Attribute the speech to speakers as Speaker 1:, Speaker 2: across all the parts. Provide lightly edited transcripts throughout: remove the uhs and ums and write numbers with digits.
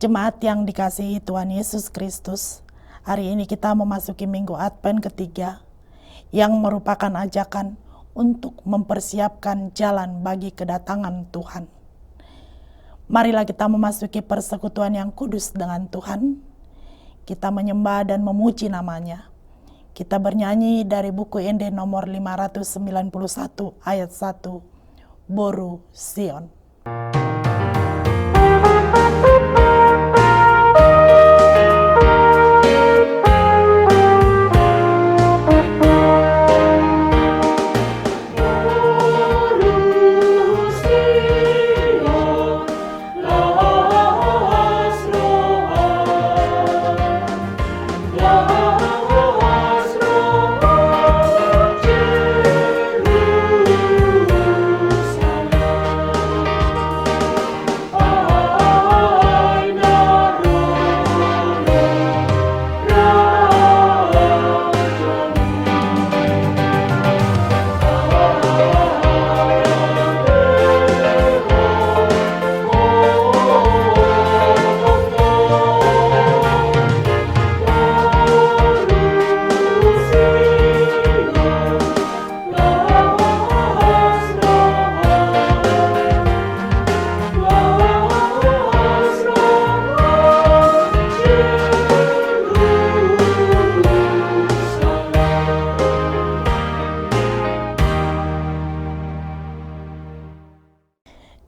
Speaker 1: Jemaat yang dikasihi Tuhan Yesus Kristus, hari ini kita memasuki Minggu Advent ketiga yang merupakan ajakan untuk mempersiapkan jalan bagi kedatangan Tuhan. Marilah kita memasuki persekutuan yang kudus dengan Tuhan. Kita menyembah dan memuji namanya. Kita bernyanyi dari buku Ende nomor 591 ayat 1, Boru Sion.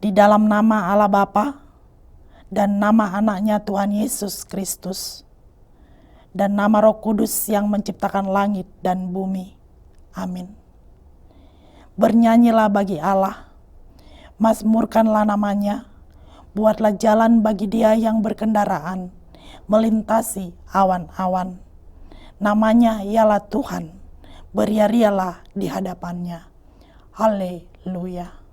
Speaker 1: Di dalam nama Allah Bapa dan nama anaknya Tuhan Yesus Kristus dan nama Roh Kudus yang menciptakan langit dan bumi. Amin. Bernyanyilah bagi Allah, mazmurkanlah namanya, buatlah jalan bagi Dia yang berkendaraan, melintasi awan-awan. Namanya ialah Tuhan, beria-rialah di hadapannya. Haleluya.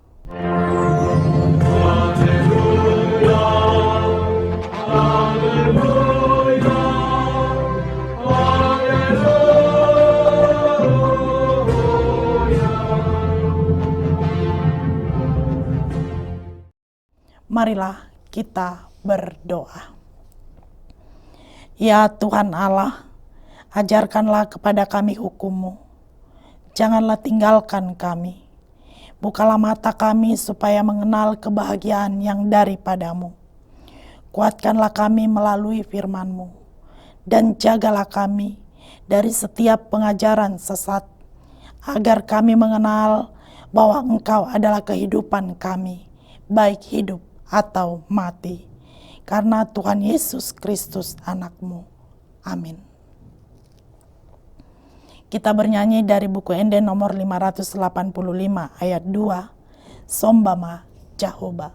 Speaker 1: Marilah kita berdoa. Ya Tuhan Allah, ajarkanlah kepada kami hukum-Mu. Janganlah tinggalkan kami. Bukalah mata kami supaya mengenal kebahagiaan yang daripada-Mu. Kuatkanlah kami melalui firman-Mu. Dan jagalah kami dari setiap pengajaran sesat. Agar kami mengenal bahwa Engkau adalah kehidupan kami, baik hidup atau mati. Karena Tuhan Yesus Kristus anak-Mu. Amin. Kita bernyanyi dari buku Ende nomor 585 ayat 2, Sombama Jehovah.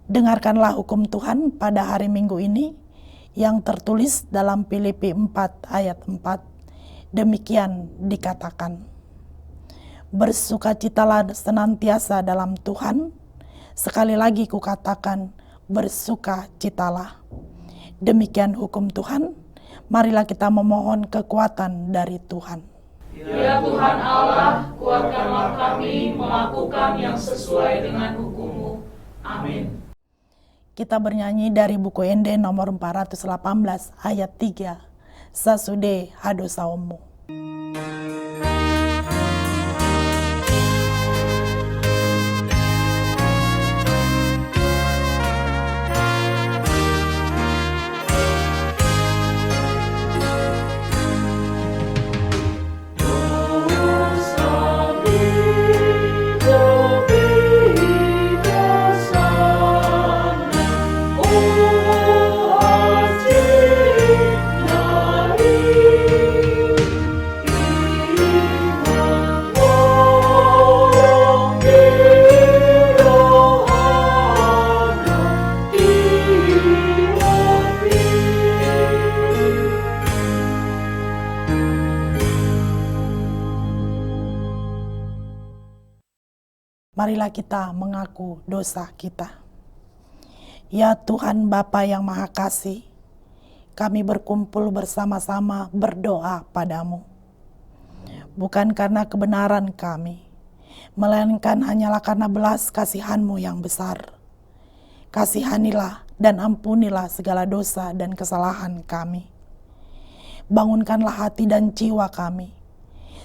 Speaker 1: Dengarkanlah hukum Tuhan pada hari Minggu ini yang tertulis dalam Filipi 4 ayat 4. Demikian dikatakan, bersukacitalah senantiasa dalam Tuhan. Sekali lagi kukatakan, bersukacitalah. Demikian hukum Tuhan. Marilah kita memohon kekuatan dari Tuhan.
Speaker 2: Ya Tuhan Allah, kuatkanlah kami melakukan yang sesuai dengan hukum-Mu. Amin.
Speaker 1: Kita bernyanyi dari buku Ende nomor 418 ayat 3. sasude hadosaomu. Marilah kita mengaku dosa kita. Ya Tuhan Bapa yang Maha Kasih, kami berkumpul bersama-sama berdoa padamu. Bukan karena kebenaran kami, melainkan hanyalah karena belas kasihan-Mu yang besar. Kasihanilah dan ampunilah segala dosa dan kesalahan kami. Bangunkanlah hati dan jiwa kami,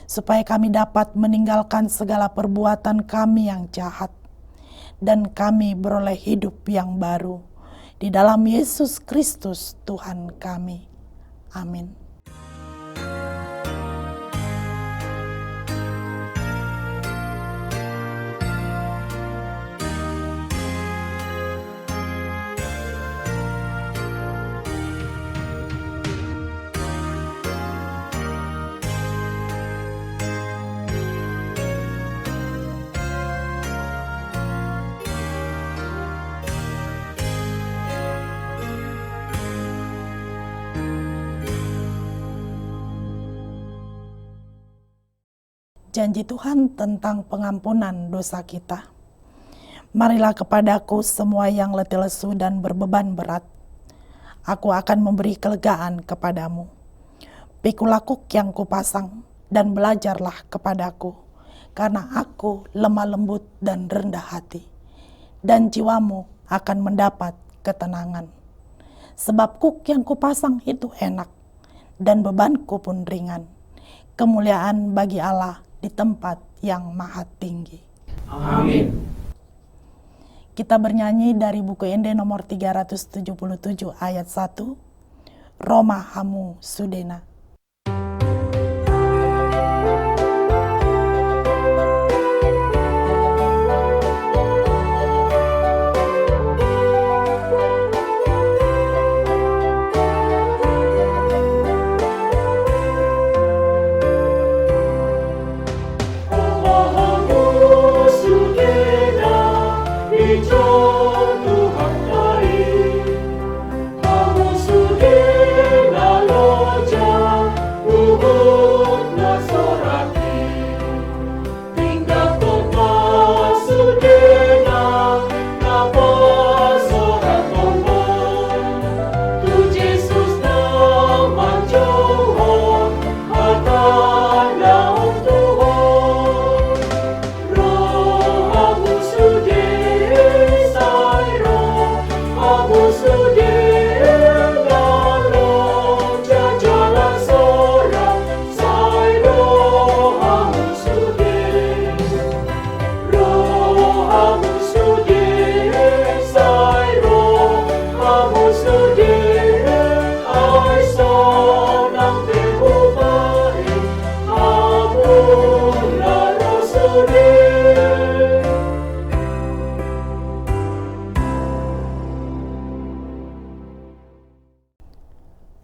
Speaker 1: supaya kami dapat meninggalkan segala perbuatan kami yang jahat, dan kami beroleh hidup yang baru di dalam Yesus Kristus Tuhan kami. Amin. Janji Tuhan tentang pengampunan dosa kita. Marilah kepadaku semua yang letih lesu dan berbeban berat. Aku akan memberi kelegaan kepadamu. Pikul kuk yang kupasang dan belajarlah kepadaku, karena aku lemah lembut dan rendah hati, dan jiwamu akan mendapat ketenangan. Sebab kuk yang kupasang itu enak, dan bebanku pun ringan. Kemuliaan bagi Allah di tempat yang maha tinggi.
Speaker 2: Amin.
Speaker 1: Kita bernyanyi dari buku Ende nomor 377 ayat 1, Roma Hamu Sudena.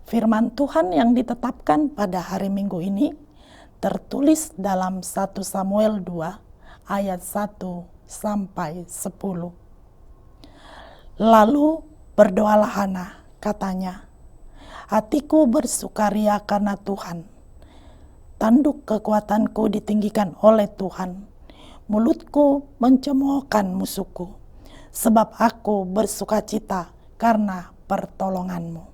Speaker 1: Firman Tuhan yang ditetapkan pada hari Minggu ini tertulis dalam 1 Samuel 2 ayat 1 sampai 10. Lalu berdoalah Hana, katanya, hatiku bersukaria karena Tuhan. Tanduk kekuatanku ditinggikan oleh Tuhan. Mulutku mencemoohkan musuhku, sebab aku bersukacita karena pertolonganmu.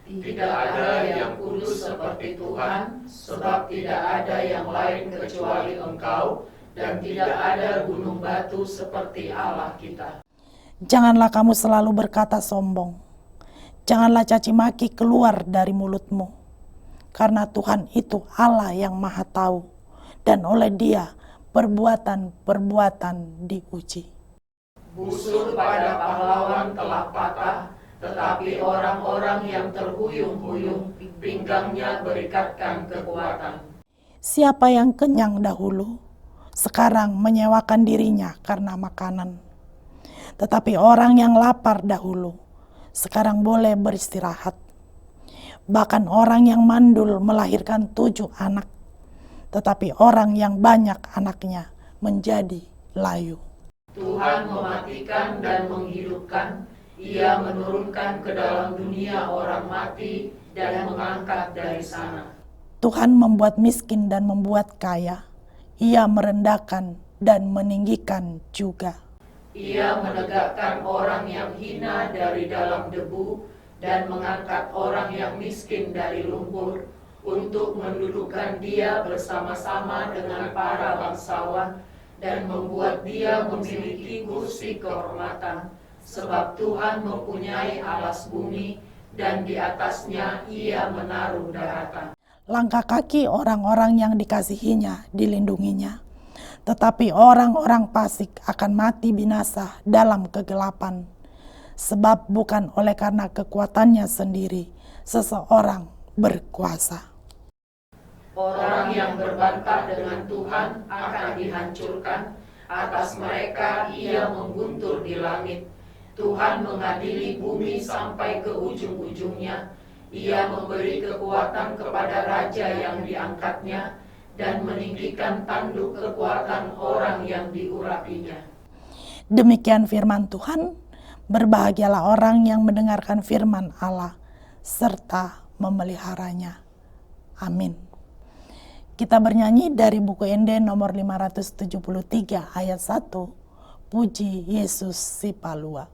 Speaker 2: Tidak ada yang kudus seperti Tuhan, sebab tidak ada yang lain kecuali Engkau, dan tidak ada gunung batu seperti Allah kita.
Speaker 1: Janganlah kamu selalu berkata sombong. Janganlah caci maki keluar dari mulutmu. karena Tuhan itu Allah yang Maha Tahu, dan oleh Dia perbuatan-perbuatan diuji.
Speaker 2: Busur pada pahlawan telah patah, tetapi orang-orang yang terhuyung-huyung, pinggangnya berikatkan kekuatan.
Speaker 1: Siapa yang kenyang dahulu, sekarang menyewakan dirinya karena makanan. Tetapi orang yang lapar dahulu, sekarang boleh beristirahat. Bahkan orang yang mandul melahirkan 7 anak, tetapi orang yang banyak anaknya menjadi layu.
Speaker 2: Tuhan mematikan dan menghidupkan, Ia menurunkan ke dalam dunia orang mati dan mengangkat dari sana.
Speaker 1: Tuhan membuat miskin dan membuat kaya, Ia merendahkan dan meninggikan juga.
Speaker 2: Ia menegakkan orang yang hina dari dalam debu dan mengangkat orang yang miskin dari lumpur untuk mendudukkan dia bersama-sama dengan para bangsawan dan membuat dia memiliki kursi kehormatan, sebab Tuhan mempunyai alas bumi dan di atasnya Ia menaruh daratan.
Speaker 1: Langkah kaki orang-orang yang dikasihinya dilindunginya, tetapi orang-orang fasik akan mati binasa dalam kegelapan. Sebab bukan oleh karena kekuatannya sendiri seseorang berkuasa.
Speaker 2: Orang yang berbantah dengan Tuhan akan dihancurkan, atas mereka Ia mengguntur di langit. Tuhan mengadili bumi sampai ke ujung-ujungnya. Ia memberi kekuatan kepada raja yang diangkatnya dan meninggikan tanduk kekuatan orang yang diurapinya.
Speaker 1: Demikian firman Tuhan. Berbahagialah orang yang mendengarkan firman Allah serta memeliharanya. Amin. Kita bernyanyi dari buku Ende nomor 573 ayat 1. Puji Yesus si Palua.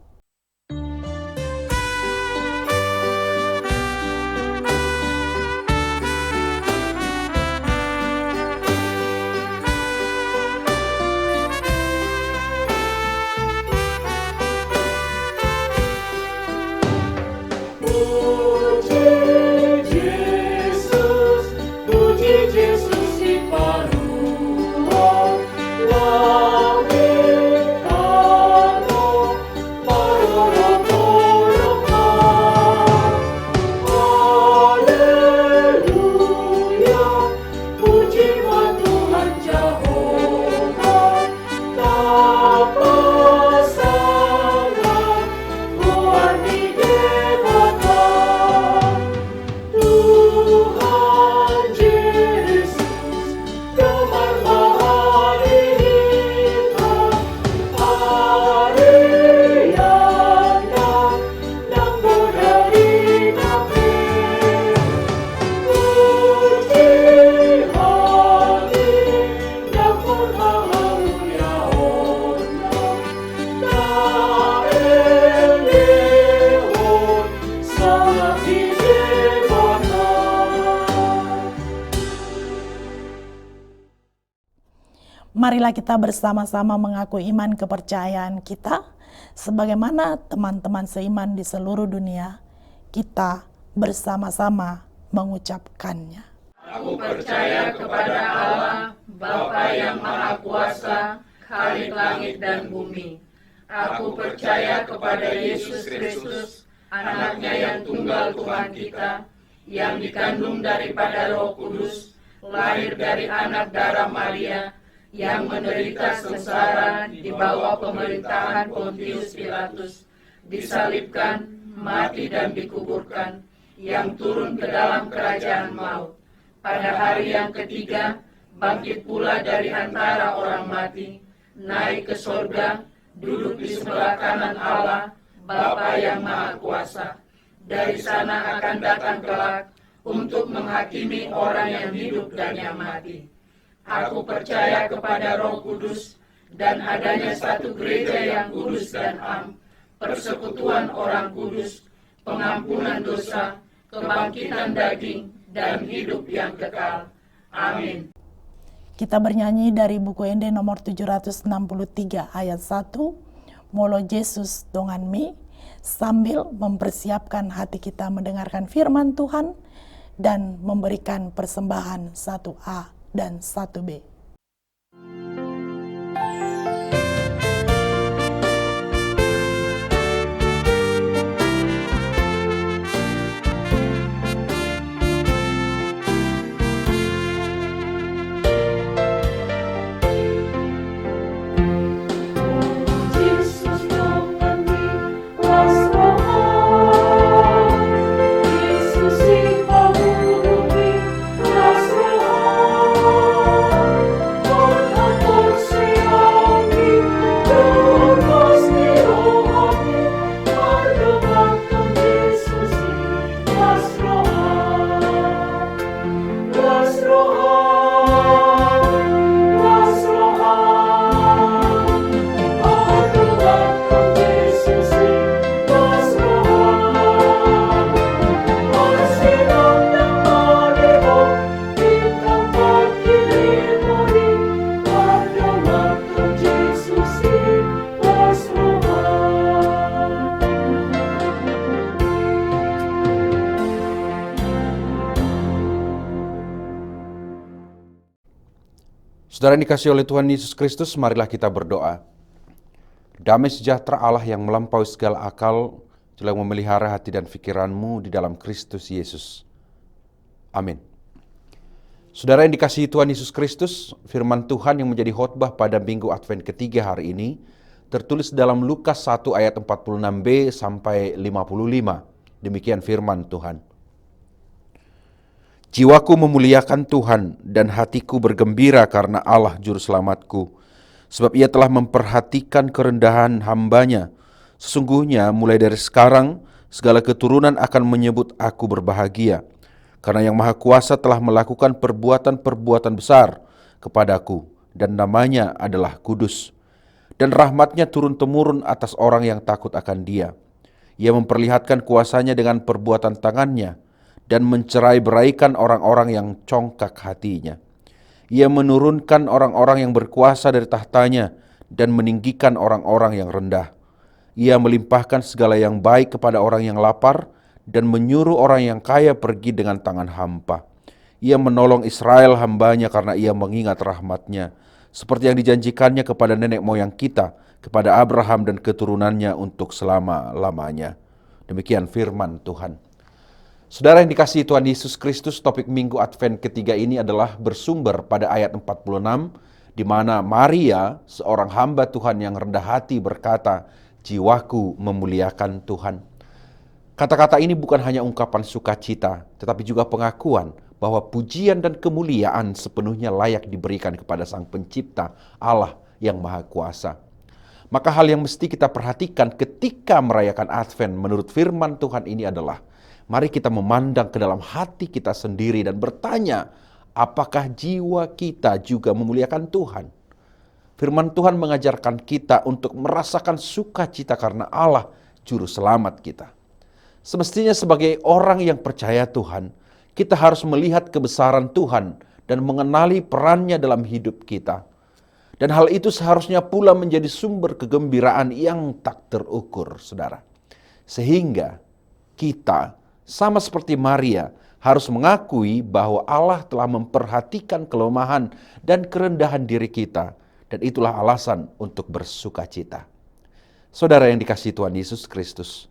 Speaker 1: Marilah kita bersama-sama mengaku iman kepercayaan kita, sebagaimana teman-teman seiman di seluruh dunia, kita bersama-sama mengucapkannya.
Speaker 2: Aku percaya kepada Allah, Bapa yang Maha Kuasa, Khalik langit dan bumi. Aku percaya kepada Yesus Kristus, anaknya yang tunggal Tuhan kita, yang dikandung daripada Roh Kudus, lahir dari anak darah Maria, yang menderita sengsara di bawah pemerintahan Pontius Pilatus, disalibkan, mati dan dikuburkan, yang turun ke dalam kerajaan maut. Pada hari yang ketiga, bangkit pula dari antara orang mati, naik ke sorga, duduk di sebelah kanan Allah, Bapa yang Maha Kuasa. Dari sana akan datang kelak untuk menghakimi orang yang hidup dan yang mati. Aku percaya kepada Roh Kudus dan adanya satu gereja yang kudus dan am, persekutuan orang kudus, pengampunan dosa, kebangkitan daging, dan hidup yang kekal. Amin.
Speaker 1: Kita bernyanyi dari buku Ende nomor 763 ayat 1, Molo Yesus dongan mi, sambil mempersiapkan hati kita mendengarkan firman Tuhan dan memberikan persembahan 1A dan 1B.
Speaker 3: Saudara yang dikasihi oleh Tuhan Yesus Kristus, marilah kita berdoa. Damai sejahtera Allah yang melampaui segala akal, telah memelihara hati dan pikiranmu di dalam Kristus Yesus. Amin. Saudara yang dikasihi Tuhan Yesus Kristus, firman Tuhan yang menjadi khotbah pada Minggu Advent ketiga hari ini, tertulis dalam Lukas 1 ayat 46b sampai 55. Demikian firman Tuhan. Jiwaku memuliakan Tuhan dan hatiku bergembira karena Allah Juru Selamatku. Sebab ia telah memperhatikan kerendahan hamba-Nya. Sesungguhnya mulai dari sekarang segala keturunan akan menyebut aku berbahagia. Karena Yang Maha Kuasa telah melakukan perbuatan-perbuatan besar kepadaku dan namanya adalah kudus. Dan rahmat-Nya turun-temurun atas orang yang takut akan Dia. Ia memperlihatkan kuasanya dengan perbuatan tangannya dan mencerai-beraikan orang-orang yang congkak hatinya. Ia menurunkan orang-orang yang berkuasa dari tahtanya dan meninggikan orang-orang yang rendah. Ia melimpahkan segala yang baik kepada orang yang lapar dan menyuruh orang yang kaya pergi dengan tangan hampa. Ia menolong Israel hamba-Nya karena ia mengingat rahmat-Nya, seperti yang dijanjikannya kepada nenek moyang kita, kepada Abraham dan keturunannya untuk selama-lamanya. Demikian firman Tuhan. Saudara yang dikasihi Tuhan Yesus Kristus, topik Minggu Advent ketiga ini adalah bersumber pada ayat 46, di mana Maria, seorang hamba Tuhan yang rendah hati berkata, jiwaku memuliakan Tuhan. Kata-kata ini bukan hanya ungkapan sukacita, tetapi juga pengakuan bahwa pujian dan kemuliaan sepenuhnya layak diberikan kepada Sang Pencipta, Allah yang Maha Kuasa. Maka hal yang mesti kita perhatikan ketika merayakan Advent menurut firman Tuhan ini adalah, mari kita memandang ke dalam hati kita sendiri dan bertanya, apakah jiwa kita juga memuliakan Tuhan? Firman Tuhan mengajarkan kita untuk merasakan sukacita karena Allah Juru Selamat kita. Semestinya sebagai orang yang percaya Tuhan, kita harus melihat kebesaran Tuhan dan mengenali perannya dalam hidup kita. Dan hal itu seharusnya pula menjadi sumber kegembiraan yang tak terukur, saudara. Sehingga kita, sama seperti Maria, harus mengakui bahwa Allah telah memperhatikan kelemahan dan kerendahan diri kita. Dan itulah alasan untuk bersukacita. Saudara yang dikasihi Tuhan Yesus Kristus,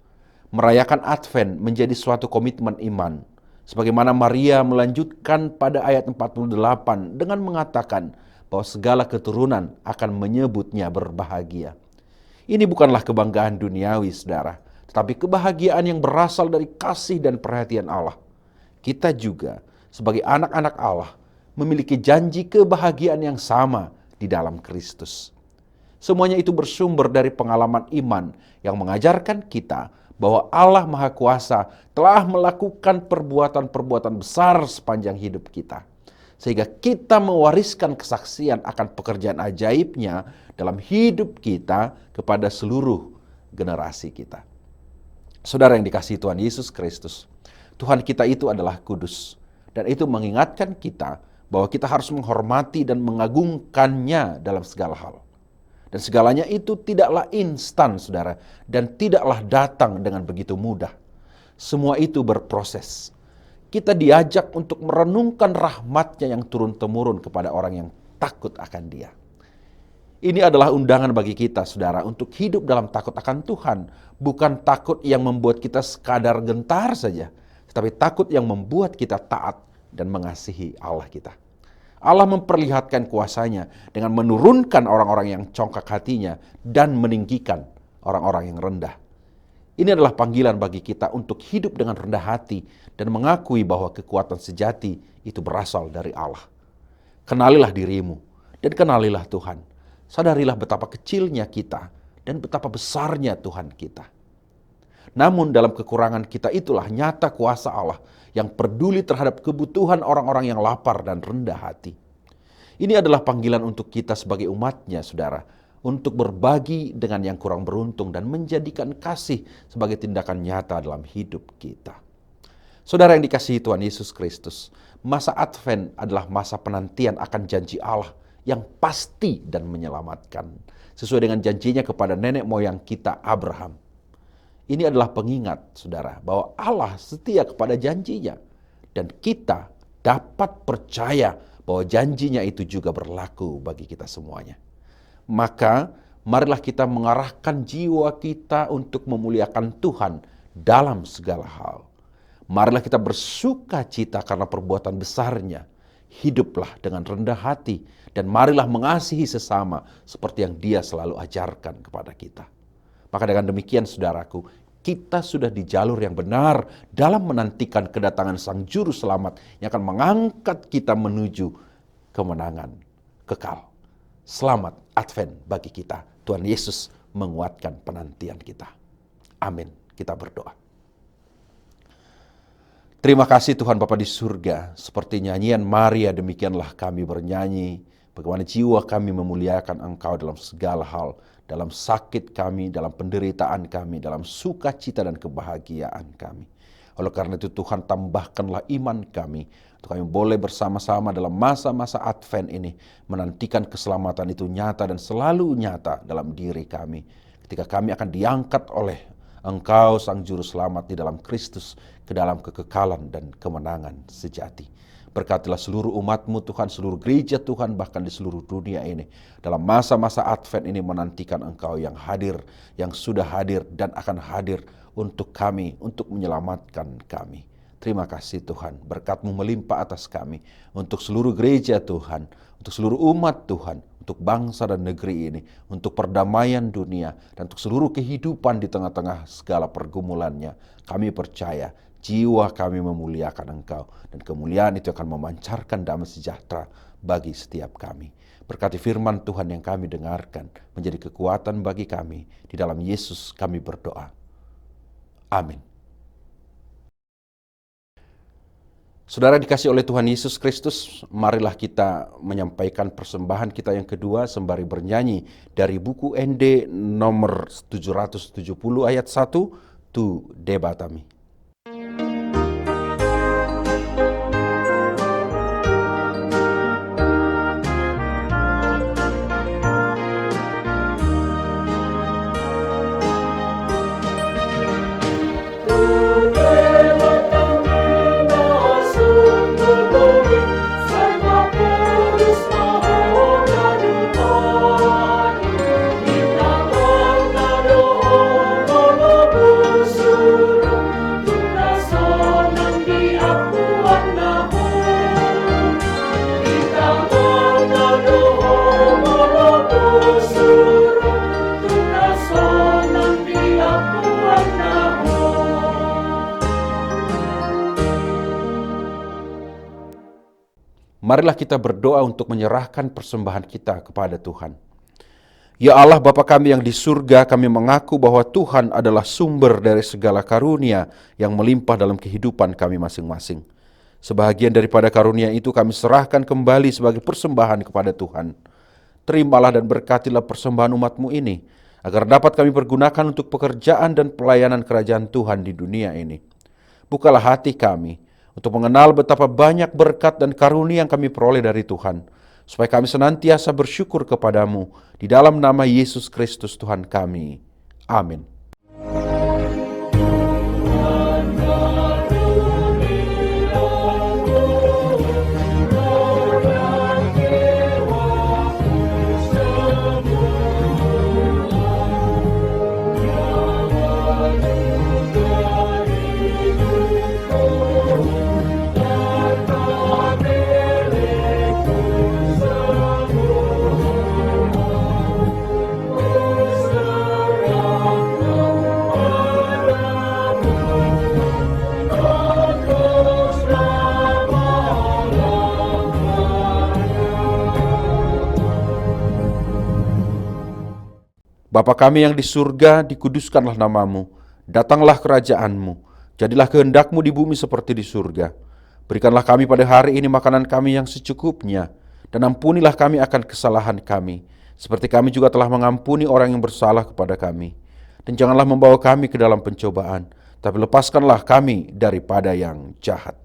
Speaker 3: merayakan Advent menjadi suatu komitmen iman. Sebagaimana Maria melanjutkan pada ayat 48 dengan mengatakan bahwa segala keturunan akan menyebutnya berbahagia. Ini bukanlah kebanggaan duniawi, saudara, tetapi kebahagiaan yang berasal dari kasih dan perhatian Allah. Kita juga sebagai anak-anak Allah memiliki janji kebahagiaan yang sama di dalam Kristus. Semuanya itu bersumber dari pengalaman iman yang mengajarkan kita bahwa Allah Maha Kuasa telah melakukan perbuatan-perbuatan besar sepanjang hidup kita. Sehingga kita mewariskan kesaksian akan pekerjaan ajaibnya dalam hidup kita kepada seluruh generasi kita. Saudara yang dikasihi Tuhan Yesus Kristus, Tuhan kita itu adalah kudus. Dan itu mengingatkan kita bahwa kita harus menghormati dan mengagungkannya dalam segala hal. Dan segalanya itu tidaklah instan, saudara, dan tidaklah datang dengan begitu mudah. Semua itu berproses. Kita diajak untuk merenungkan rahmat-Nya yang turun-temurun kepada orang yang takut akan Dia. Ini adalah undangan bagi kita, saudara, untuk hidup dalam takut akan Tuhan. Bukan takut yang membuat kita sekadar gentar saja, tetapi takut yang membuat kita taat dan mengasihi Allah kita. Allah memperlihatkan kuasa-Nya dengan menurunkan orang-orang yang congkak hatinya dan meninggikan orang-orang yang rendah. Ini adalah panggilan bagi kita untuk hidup dengan rendah hati dan mengakui bahwa kekuatan sejati itu berasal dari Allah. Kenalilah dirimu dan kenalilah Tuhan. Sadarilah betapa kecilnya kita dan betapa besarnya Tuhan kita. Namun dalam kekurangan kita itulah nyata kuasa Allah yang peduli terhadap kebutuhan orang-orang yang lapar dan rendah hati. Ini adalah panggilan untuk kita sebagai umat-Nya, saudara, untuk berbagi dengan yang kurang beruntung dan menjadikan kasih sebagai tindakan nyata dalam hidup kita. Saudara yang dikasihi Tuhan Yesus Kristus, masa Advent adalah masa penantian akan janji Allah yang pasti dan menyelamatkan, sesuai dengan janjinya kepada nenek moyang kita Abraham. Ini adalah pengingat, saudara, bahwa Allah setia kepada janjinya, dan kita dapat percaya bahwa janjinya itu juga berlaku bagi kita semuanya. Maka marilah kita mengarahkan jiwa kita untuk memuliakan Tuhan dalam segala hal. Marilah kita bersuka cita karena perbuatan besar-Nya. Hiduplah dengan rendah hati dan marilah mengasihi sesama seperti yang Dia selalu ajarkan kepada kita. Maka dengan demikian, saudaraku, kita sudah di jalur yang benar dalam menantikan kedatangan Sang Juru Selamat yang akan mengangkat kita menuju kemenangan kekal. Selamat Advent bagi kita. Tuhan Yesus menguatkan penantian kita. Amin. Kita berdoa. Terima kasih Tuhan Bapa di surga. Seperti nyanyian Maria, demikianlah kami bernyanyi. Bagaimana jiwa kami memuliakan Engkau dalam segala hal. Dalam sakit kami, dalam penderitaan kami, dalam sukacita dan kebahagiaan kami. Oleh karena itu Tuhan, tambahkanlah iman kami, untuk kami boleh bersama-sama dalam masa-masa Advent ini menantikan keselamatan itu nyata dan selalu nyata dalam diri kami. Ketika kami akan diangkat oleh Engkau Sang Juru Selamat di dalam Kristus ke dalam kekekalan dan kemenangan sejati. Berkatilah seluruh umat-Mu Tuhan, seluruh gereja Tuhan, bahkan di seluruh dunia ini. Dalam masa-masa Advent ini menantikan Engkau yang hadir, yang sudah hadir dan akan hadir untuk kami, untuk menyelamatkan kami. Terima kasih Tuhan, berkat-Mu melimpah atas kami, untuk seluruh gereja Tuhan, untuk seluruh umat Tuhan, untuk bangsa dan negeri ini, untuk perdamaian dunia, dan untuk seluruh kehidupan di tengah-tengah segala pergumulannya. Kami percaya jiwa kami memuliakan Engkau, dan kemuliaan itu akan memancarkan damai sejahtera bagi setiap kami. Berkati firman Tuhan yang kami dengarkan, menjadi kekuatan bagi kami. Di dalam Yesus kami berdoa. Amin. Saudara dikasih oleh Tuhan Yesus Kristus, marilah kita menyampaikan persembahan kita yang kedua sembari bernyanyi dari buku ND nomor 770 ayat 1, Tu Debatami. Marilah kita berdoa untuk menyerahkan persembahan kita kepada Tuhan. Ya Allah Bapa kami yang di surga, kami mengaku bahwa Tuhan adalah sumber dari segala karunia yang melimpah dalam kehidupan kami masing-masing. Sebahagian daripada karunia itu kami serahkan kembali sebagai persembahan kepada Tuhan. Terimalah dan berkatilah persembahan umat-Mu ini, agar dapat kami pergunakan untuk pekerjaan dan pelayanan kerajaan Tuhan di dunia ini. Bukalah hati kami untuk mengenal betapa banyak berkat dan karunia yang kami peroleh dari Tuhan, supaya kami senantiasa bersyukur kepadamu di dalam nama Yesus Kristus Tuhan kami. Amin. Bapa kami yang di surga, dikuduskanlah namamu. Datanglah kerajaanmu. Jadilah kehendakmu di bumi seperti di surga. Berikanlah kami pada hari ini makanan kami yang secukupnya. Dan ampunilah kami akan kesalahan kami, seperti kami juga telah mengampuni orang yang bersalah kepada kami. Dan janganlah membawa kami ke dalam pencobaan, tapi lepaskanlah kami daripada yang jahat.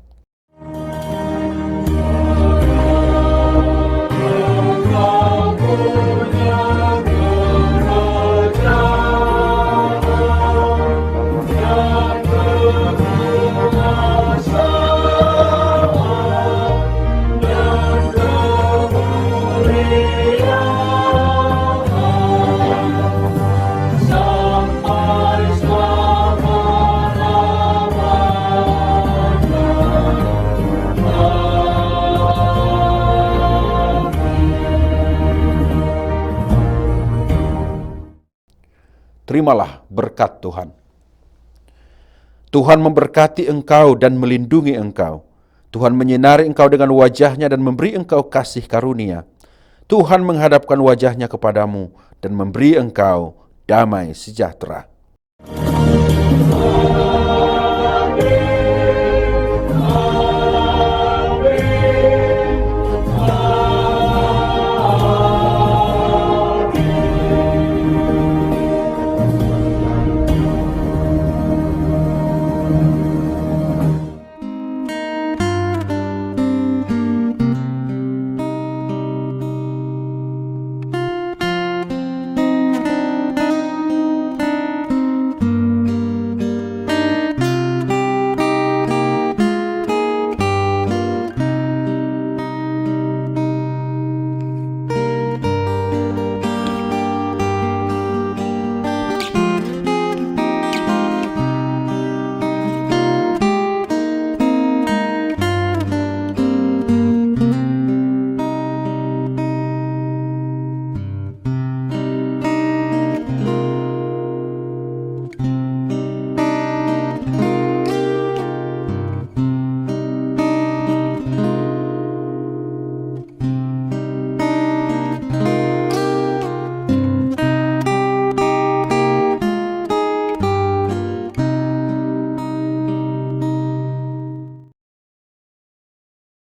Speaker 3: Terimalah berkat Tuhan. Tuhan memberkati engkau dan melindungi engkau. Tuhan menyinari engkau dengan wajah-Nya dan memberi engkau kasih karunia. Tuhan menghadapkan wajah-Nya kepadamu dan memberi engkau damai sejahtera.